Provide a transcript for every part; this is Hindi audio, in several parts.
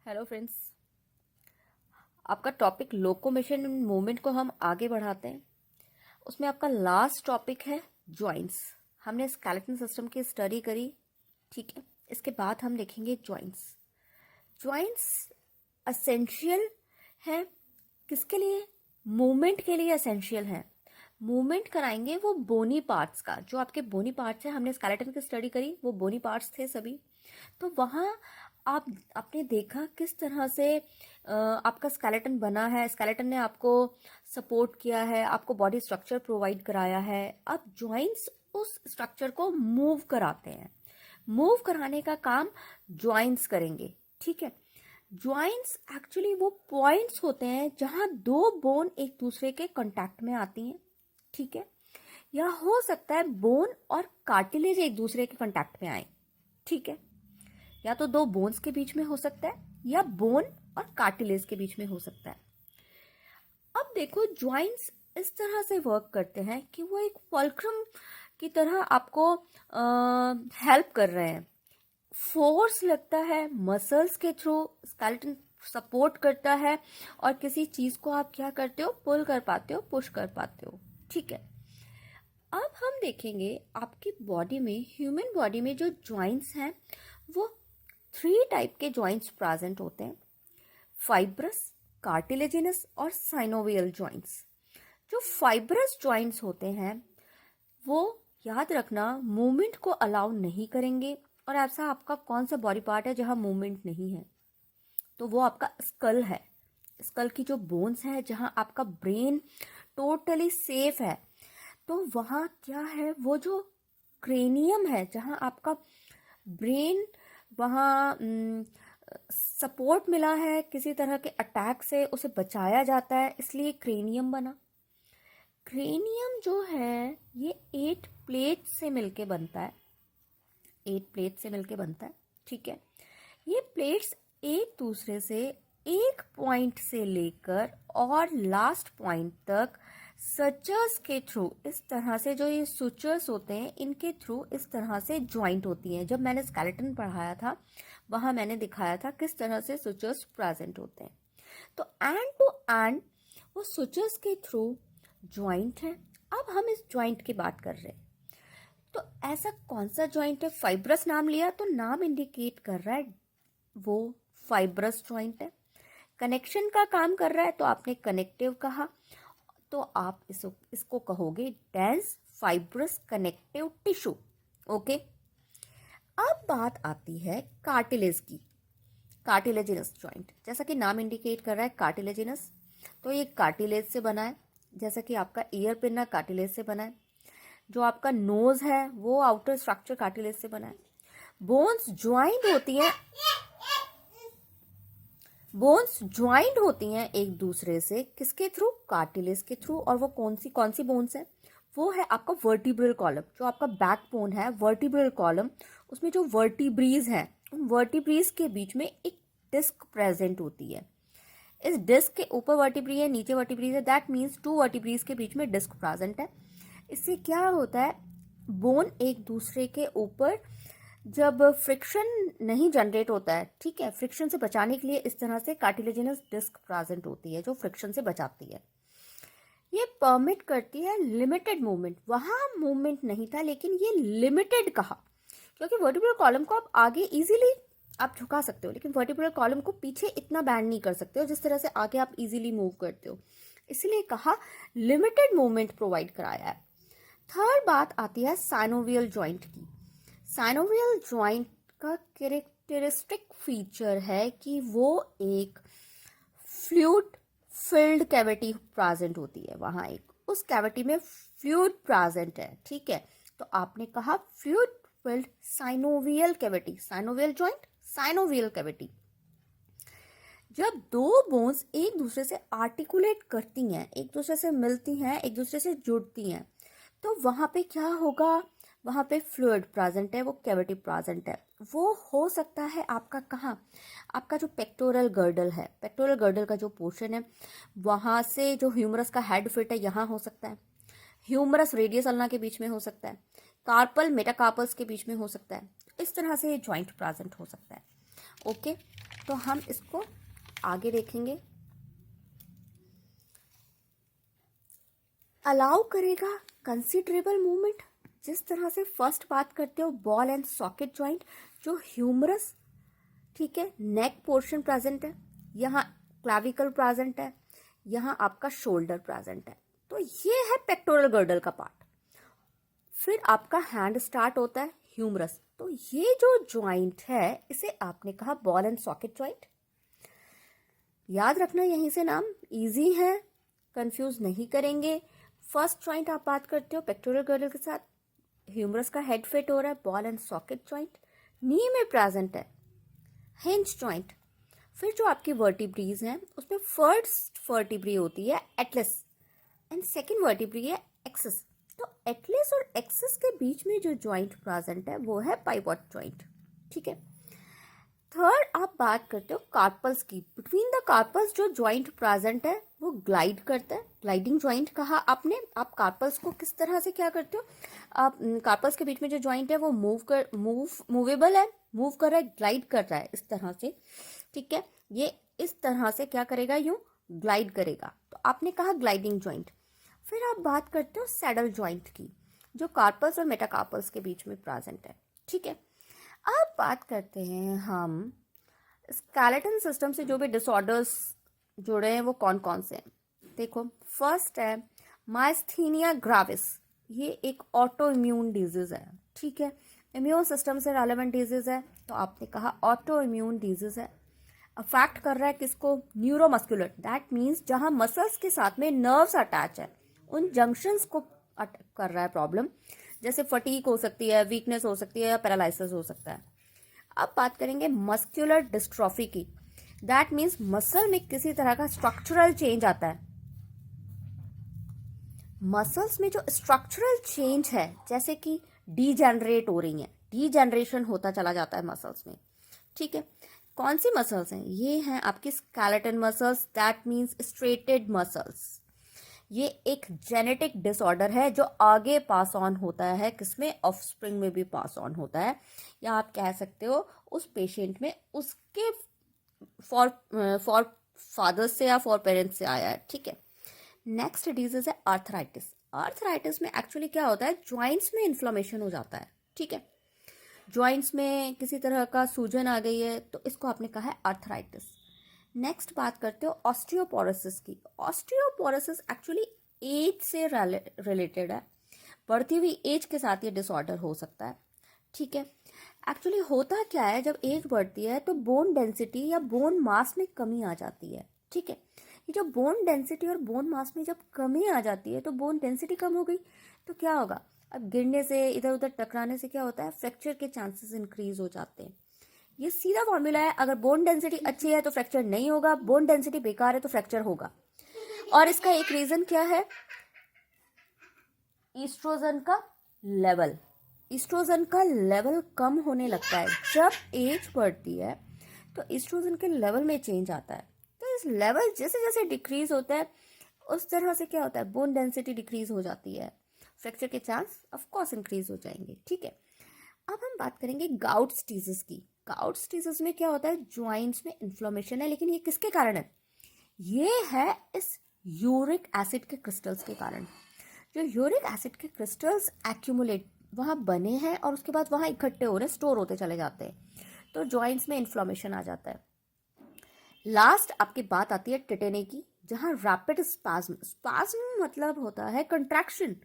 हेलो फ्रेंड्स, आपका टॉपिक लोकोमोशन मूवमेंट को हम आगे बढ़ाते हैं। उसमें आपका लास्ट टॉपिक है जॉइंट्स। हमने स्केलेटन सिस्टम की स्टडी करी, ठीक है। इसके बाद हम देखेंगे जॉइंट्स। जॉइंट्स असेंशियल है किसके लिए? मूवमेंट के लिए असेंशियल है। मूवमेंट कराएंगे वो बोनी पार्ट्स का। जो आपके बोनी पार्ट्स हैं, हमने स्केलेटन की स्टडी करी, वो बोनी पार्ट्स थे सभी। तो वहाँ आपने देखा किस तरह से आपका स्केलेटन बना है। स्केलेटन ने आपको सपोर्ट किया है, आपको बॉडी स्ट्रक्चर प्रोवाइड कराया है। अब जॉइंट्स उस स्ट्रक्चर को मूव कराते हैं। मूव कराने का काम जॉइंट्स करेंगे, ठीक है। जॉइंट्स एक्चुअली वो पॉइंट्स होते हैं जहां दो बोन एक दूसरे के कांटेक्ट में आती हैं, ठीक है। या हो सकता है बोन और कार्टिलेज एक दूसरे के कांटेक्ट में आए, ठीक है। या तो दो बोन्स के बीच में हो सकता है या बोन और कार्टिलेज के बीच में हो सकता है। अब देखो, जॉइंट्स इस तरह से वर्क करते हैं कि वो एक फल्क्रम की तरह आपको हेल्प कर रहे हैं। फोर्स लगता है मसल्स के थ्रू, स्केलेटन सपोर्ट करता है और किसी चीज को आप क्या करते हो, पुल कर पाते हो, पुश कर पाते हो, ठीक है। अब हम देखेंगे आपकी बॉडी में, ह्यूमन बॉडी में जो जॉइंट्स हैं वो 3 टाइप के जॉइंट्स प्रेजेंट होते हैं: फाइब्रस, कार्टिलेजिनस और साइनोवियल जॉइंट्स। जो फाइब्रस जॉइंट्स होते हैं वो, याद रखना, मूवमेंट को अलाउ नहीं करेंगे। और ऐसा आपका कौन सा बॉडी पार्ट है जहां मूवमेंट नहीं है? तो वो आपका स्कल है। स्कल की जो बोन्स है, जहां आपका ब्रेन टोटली सेफ है। तो वहां क्या है, वो जो क्रेनियम है, जहां आपका ब्रेन, वहाँ सपोर्ट मिला है किसी तरह के अटैक से, उसे बचाया जाता है, इसलिए क्रेनियम बना। क्रेनियम जो है ये 8 प्लेट से मिलके बनता है। 8 प्लेट से मिलके बनता है, ठीक है। ये प्लेट्स एक दूसरे से एक पॉइंट से लेकर और लास्ट पॉइंट तक सचर्स के थ्रू, इस तरह से, जो ये सुचर्स होते हैं इनके थ्रू इस तरह से ज्वाइंट होती हैं। जब मैंने स्केलेटन पढ़ाया था वहां मैंने दिखाया था किस तरह से सुचर्स प्रेजेंट होते हैं। तो एंड टू एंड वो सुचर्स के थ्रू ज्वाइंट है। अब हम इस ज्वाइंट की बात कर रहे हैं। तो ऐसा कौन सा ज्वाइंट है? फाइब्रस नाम लिया तो नाम इंडिकेट कर रहा है वो फाइब्रस ज्वाइंट है। कनेक्शन का काम कर रहा है तो आपने कनेक्टिव कहा, तो आप इसको कहोगे dense fibrous connective tissue, okay. अब बात आती है कार्टिलेज की। कार्टिलेजिनस जॉइंट, जैसा कि नाम इंडिकेट कर रहा है कार्टिलेजिनस, तो ये कार्टिलेज से बना है। जैसा कि आपका ईयर पिन कार्टिलेज से बना है, जो आपका नोज है वो आउटर स्ट्रक्चर कार्टिलेज से बना है। बोन्स ज्वाइंट होती हैं, बोन्स ज्वाइंट होती हैं एक दूसरे से, किसके थ्रू? कार्टिलेज के थ्रू। और वो कौन सी बोन्स है? वो है आपका वर्टिब्रल कॉलम। जो आपका बैकबोन है, वर्टिब्रल कॉलम, उसमें जो वर्टिब्रीज हैं, उन वर्टिब्रीज के बीच में एक डिस्क प्रेजेंट होती है। इस डिस्क के ऊपर वर्टिब्री है, नीचे वर्टिब्रीज है, दैट मीन्स 2 वर्टिब्रीज के बीच में डिस्क प्रेजेंट है। इससे क्या होता है, बोन एक दूसरे के ऊपर जब फ्रिक्शन नहीं जनरेट होता है, ठीक है, फ्रिक्शन से बचाने के लिए इस तरह से कार्टिलेजिनस डिस्क प्रेजेंट होती है जो फ्रिक्शन से बचाती है। ये परमिट करती है लिमिटेड मूवमेंट। वहां मूवमेंट नहीं था लेकिन ये लिमिटेड कहा, क्योंकि वर्टिब्रल कॉलम को आप आगे इजीली आप झुका सकते हो, लेकिन वर्टिब्रल कॉलम को पीछे इतना बैंड नहीं कर सकते हो जिस तरह से आगे आप इजीली मूव करते हो। इसलिए कहा लिमिटेड मूवमेंट प्रोवाइड कराया है। थर्ड बात आती है साइनोवियल जॉइंट की। साइनोवियल जॉइंट का कैरेक्टरिस्टिक फीचर है कि वो एक फ्लूइड फिल्ड कैविटी प्रेजेंट होती है। वहां एक उस कैविटी में फ्लूइड प्रेजेंट है, ठीक है। तो आपने कहा fluid filled synovial cavity, synovial joint, synovial cavity. जब दो बोन्स एक दूसरे से आर्टिकुलेट करती हैं, एक दूसरे से मिलती हैं, एक दूसरे से जुड़ती हैं, तो वहां पे क्या होगा? वहां पे फ्लूइड प्रेजेंट है, वो कैविटी प्रेजेंट है। वो हो सकता है आपका कहाँ? आपका जो पेक्टोरल गर्डल है, पेक्टोरल गर्डल का जो पोर्शन है, वहां से जो ह्यूमरस का हेड फिट है यहाँ हो सकता है। ह्यूमरस रेडियस अल्ना के बीच में हो सकता है। कार्पल मेटाकार्पल्स के बीच में हो सकता है। इस तरह से ये ज्वाइंट प्रेजेंट हो सकता है, ओके। तो हम इसको आगे देखेंगे। अलाउ करेगा कंसिडरेबल मूवमेंट। जिस तरह से फर्स्ट बात करते हो बॉल एंड सॉकेट जॉइंट, जो ह्यूमरस, ठीक है, नेक पोर्शन प्रेजेंट है, यहाँ क्लाविकल प्रेजेंट है, यहाँ आपका शोल्डर प्रेजेंट है, तो ये है पेक्टोरल गर्डल का पार्ट। फिर आपका हैंड स्टार्ट होता है ह्यूमरस, तो ये जो जॉइंट है इसे आपने कहा बॉल एंड सॉकेट जॉइंट। याद रखना यहीं से नाम इजी है, कंफ्यूज नहीं करेंगे। फर्स्ट जॉइंट आप बात करते हो पेक्टोरल गर्डल के साथ, ह्यूमरस का हेड फिट हो रहा है, बॉल एंड सॉकेट जॉइंट। नी में प्रेजेंट है हिंज जॉइंट। फिर जो आपकी वर्टिब्रीज हैं उसमें फर्स्ट वर्टिब्री होती है एटलस एंड सेकंड वर्टिब्री है एक्सिस। तो एटलस और एक्सिस के बीच में जो जॉइंट प्रेजेंट है वो है पाइवोट जॉइंट, ठीक है। थर्ड आप बात करते हो कार्पल्स की। बिटवीन द कार्पल्स जो जॉइंट प्रेजेंट है वो ग्लाइड करता है, ग्लाइडिंग जॉइंट कहा आपने। आप कार्पल्स को किस तरह से क्या करते हो, आप कार्पल्स के बीच में जो जॉइंट है वो मूवेबल है, मूव कर रहा है, ग्लाइड कर रहा है इस तरह से, ठीक है। ये इस तरह से क्या करेगा, यूं ग्लाइड करेगा, तो आपने कहा ग्लाइडिंग जॉइंट। फिर आप बात करते हो सैडल जॉइंट की, जो कार्पल्स और मेटाकार्पल्स के बीच में प्रेजेंट है, ठीक है। अब बात करते हैं हम स्केलेटन सिस्टम से जो भी डिसऑर्डर्स जुड़े हैं वो कौन कौन से हैं। देखो, फर्स्ट है माइस्थीनिया ग्राविस। ये एक ऑटो इम्यून डिजीज है, ठीक है, इम्यून सिस्टम से रेलेवेंट डिजीज है, तो आपने कहा ऑटो इम्यून डिजीज है। अफेक्ट कर रहा है किसको, न्यूरोमस्कुलर, दैट मीन्स जहां मसल्स के साथ में नर्व्स अटैच है उन जंक्शंस को कर रहा है प्रॉब्लम। जैसे फटीक हो सकती है, वीकनेस हो सकती है, या पैरालिसिस हो सकता है। अब बात करेंगे मस्कुलर डिस्ट्रॉफी की, दैट मीन्स मसल में किसी तरह का स्ट्रक्चरल चेंज आता है। मसल्स में जो स्ट्रक्चरल चेंज है, जैसे कि डीजेनरेट हो रही है, डीजेनरेशन होता चला जाता है मसल्स में, ठीक है। कौन सी मसल्स हैं, ये हैं आपकी skeleton muscles, that means striated muscles. ये एक जेनेटिक डिसऑर्डर है जो आगे पास ऑन होता है, किसमें, ऑफस्प्रिंग में भी पास ऑन होता है, या आप कह सकते हो उस पेशेंट में उसके फॉर फादर से या फॉर पेरेंट्स से आया है, ठीक है। नेक्स्ट डिजीज है आर्थराइटिस। आर्थराइटिस में एक्चुअली क्या होता है, ज्वाइंट्स में इन्फ्लेमेशन हो जाता है, ठीक है। ज्वाइंट्स में किसी तरह का सूजन आ गई है, तो इसको आपने कहा है आर्थराइटिस। नेक्स्ट बात करते हो ऑस्टियोपोरोसिस की। ऑस्टियोपोरोसिस एक्चुअली एज से रिलेटेड है, बढ़ती हुई एज के साथ ये डिसऑर्डर हो सकता है, ठीक है। एक्चुअली होता क्या है, जब एज बढ़ती है तो बोन डेंसिटी या बोन मास में कमी आ जाती है, ठीक है। ये जो बोन डेंसिटी और बोन मास में जब कमी आ जाती है, तो बोन डेंसिटी कम हो गई तो क्या होगा, अब गिरने से, इधर उधर टकराने से क्या होता है, फ्रैक्चर के चांसेस इंक्रीज हो जाते हैं। ये सीधा फॉर्मूला है, अगर बोन डेंसिटी अच्छी है तो फ्रैक्चर नहीं होगा, बोन डेंसिटी बेकार है तो फ्रैक्चर होगा। और इसका एक रीजन क्या है, ईस्ट्रोजन का लेवल। ईस्ट्रोजन का लेवल कम होने लगता है जब एज बढ़ती है, तो ईस्ट्रोजन के लेवल में चेंज आता है। तो इस लेवल जैसे जैसे डिक्रीज होता है उस तरह से क्या होता है, बोन डेंसिटी डिक्रीज हो जाती है, फ्रैक्चर के चांस ऑफ कोर्स इंक्रीज हो जाएंगे, ठीक है। अब हम बात करेंगे गाउट्स डिजीज की। गाउट्स डिजीज में क्या होता है, ज्वाइंट्स में इन्फ्लेमेशन है, लेकिन ये किसके कारण है, ये है इस यूरिक एसिड के क्रिस्टल्स के कारण। जो यूरिक एसिड के क्रिस्टल्स एक्यूमुलेट वहाँ बने हैं और उसके बाद वहाँ इकट्ठे हो रहे, स्टोर होते चले जाते हैं, तो जॉइंट्स में इन्फ्लेमेशन आ जाता है। लास्ट आपकी बात आती है टिटेनी की, जहाँ रैपिड स्पाज्म, स्पाज्म मतलब होता है कंट्रैक्शन,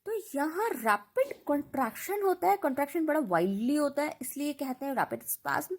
तो यहाँ रैपिड कंट्रैक्शन होता है, कंट्रैक्शन बड़ा वाइल्डली होता है, इसलिए कहते हैं रैपिड स्पाज्म।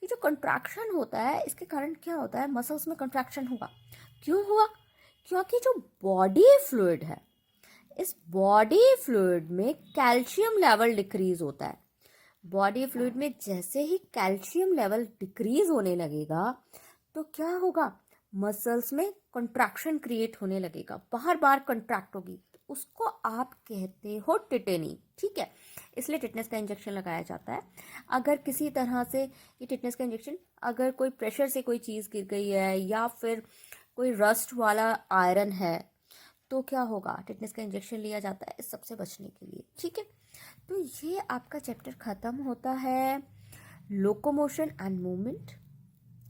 ये जो कंट्रैक्शन होता है इसके कारण क्या होता है, मसल्स में कंट्रैक्शन हुआ। क्यों हुआ, क्योंकि जो बॉडी फ्लूइड है, इस बॉडी फ्लूइड में कैल्शियम लेवल डिक्रीज होता है। बॉडी फ्लूइड में जैसे ही कैल्शियम लेवल डिक्रीज होने लगेगा तो क्या होगा, मसल्स में कंट्रैक्शन क्रिएट होने लगेगा, बार बार कंट्रैक्ट होगी, उसको आप कहते हो टिटेनी, ठीक है। इसलिए टिटनेस का इंजेक्शन लगाया जाता है। अगर किसी तरह से ये टिटनेस का इंजेक्शन, अगर कोई प्रेशर से कोई चीज़ गिर गई है या फिर कोई रस्ट वाला आयरन है तो क्या होगा, टिटनेस का इंजेक्शन लिया जाता है इस सबसे बचने के लिए, ठीक है। तो ये आपका चैप्टर खत्म होता है लोकोमोशन एंड मूवमेंट।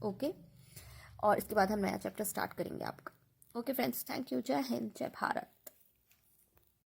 ओके, और इसके बाद हम नया चैप्टर स्टार्ट करेंगे आपका। Okay friends, thank you. जय हिंद, जय भारत।